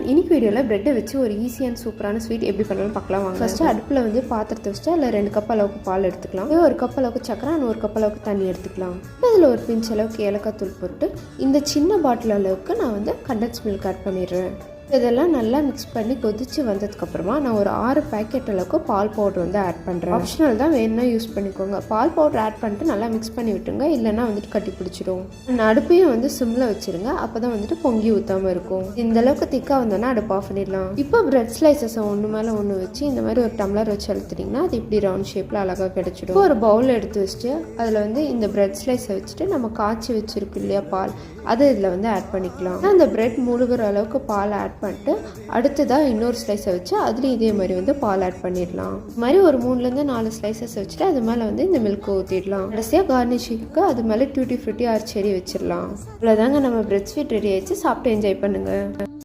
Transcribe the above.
இன்னைக்கு வீடியோவில் ப்ரெட்டை வச்சு ஒரு ஈஸியான சூப்பரான ஸ்வீட் எப்படி பண்ணலாம் பார்க்கலாம் வாங்க. ஃபஸ்ட்டு அடுப்பில் வந்து பாத்திரத்தை வச்சுட்டு அதில் 2 கப் அளவுக்கு பால் எடுத்துக்கலாம். 1 கப் அளவுக்கு சக்கரை, 1 கப் அளவுக்கு தண்ணி எடுத்துக்கலாம். இதில் ஒரு பிஞ்ச் அளவுக்கு ஏலக்காய் தூள் போட்டு இந்த சின்ன பாட்டில் அளவுக்கு நான் வந்து கண்டென்ஸ் மில்க் ஆட் பண்ணிடுறேன். இதெல்லாம் நல்லா மிக்ஸ் பண்ணி கொதிச்சு வந்ததுக்கப்புறமா நான் ஒரு 6 பேக்கெட் அளவுக்கு பால் பவுடர் வந்து ஆட் பண்ணுறேன். ஆப்ஷனல் தான், வேணும்னா யூஸ் பண்ணிக்கோங்க. பால் பவுடர் ஆட் பண்ணிட்டு நல்லா மிக்ஸ் பண்ணி விட்டுருங்க, இல்லைன்னா வந்துட்டு கட்டி பிடிச்சிடும். அடுப்பையும் வந்து சிம்மில் வச்சுருங்க, அப்போ தான் வந்துட்டு பொங்கி ஊற்றாமல் இருக்கும். இந்த அளவுக்கு திக்காக வந்தோன்னா அடுப்பு ஆஃப் பண்ணிடலாம். இப்போ பிரெட் ஸ்லைசஸை ஒன்று மேலே ஒன்று வச்சு இந்த மாதிரி ஒரு டம்ளர் வச்சு அழுத்துட்டிங்கன்னா அது இப்படி ரவுண்ட் ஷேப்பில் அழகாக கிடச்சிடும். இப்போ ஒரு பவுல் எடுத்து வச்சுட்டு அதில் வந்து இந்த பிரெட் ஸ்லைஸை வச்சுட்டு நம்ம காய்ச்சி வச்சுருக்கு இல்லையா பால், அதை இதில் வந்து ஆட் பண்ணிக்கலாம். அந்த பிரெட் மூழ்கிற அளவுக்கு பால் ஆட் பண்ணிட்டு அடுத்ததாக இன்னொரு ஸ்லைஸை வச்சு அதுலேயும் இதே மாதிரி வந்து பால் ஆட் பண்ணிடலாம். இது மாதிரி ஒரு 3லேருந்து 4 ஸ்லைசஸ் வச்சுட்டு அது மேலே வந்து இந்த மில்க் ஊற்றிடலாம். கடைசியாக கார்னிஷிங்க்கு அது மேலே டூட்டி ஃப்ரூட்டி ஆர் செரி வச்சிடலாம். அவ்வளோதாங்க, நம்ம பிரெட் ஸ்வீட் ரெடி ஆயிடுச்சு. சாப்பிட்டு என்ஜாய் பண்ணுங்கள்.